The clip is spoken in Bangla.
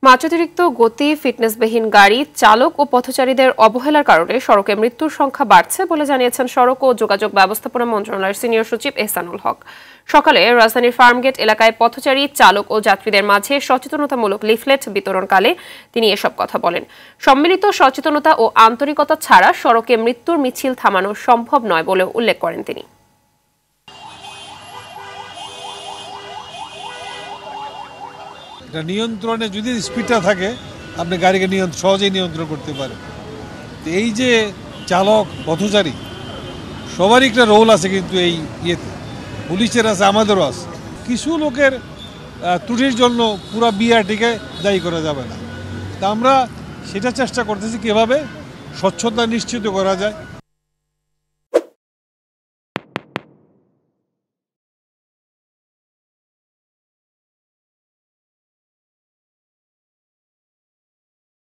মাত্রাতিরিক্ত গতি, ফিটনেসবিহীন গাড়ি, চালক ও পথচারীদের অবহেলার কারণে সড়কে মৃত্যুর সংখ্যা বাড়ছে বলে জানিয়েছেন সড়ক ও যোগাযোগ ব্যবস্থাপনা মন্ত্রণালয়ের সিনিয়র সচিব এহসানুল হক। সকালে রাজধানীর ফার্মগেট এলাকায় পথচারী, চালক ও যাত্রীদের মাঝে সচেতনতামূলক লিফলেট বিতরণকালে তিনি এসব কথা বলেন। সম্মিলিত সচেতনতা ও আন্তরিকতা ছাড়া সড়কে মৃত্যুর মিছিল থামানো সম্ভব নয় বলেও উল্লেখ করেন তিনি। নিয়ন্ত্রণে যদি স্পিডটা থাকে আপনি গাড়িকে সহজেই নিয়ন্ত্রণ করতে পারেন। এই যে চালক, পথচারী সবারই একটা রোল আছে, কিন্তু এই ইয়েতে পুলিশের আছে, আমাদেরও আছে। কিছু লোকের ত্রুটির জন্য পুরো বিআরটিকে দায়ী করা যাবে না। তা আমরা সেটা চেষ্টা করতেছি কীভাবে স্বচ্ছতা নিশ্চিত করা যায়।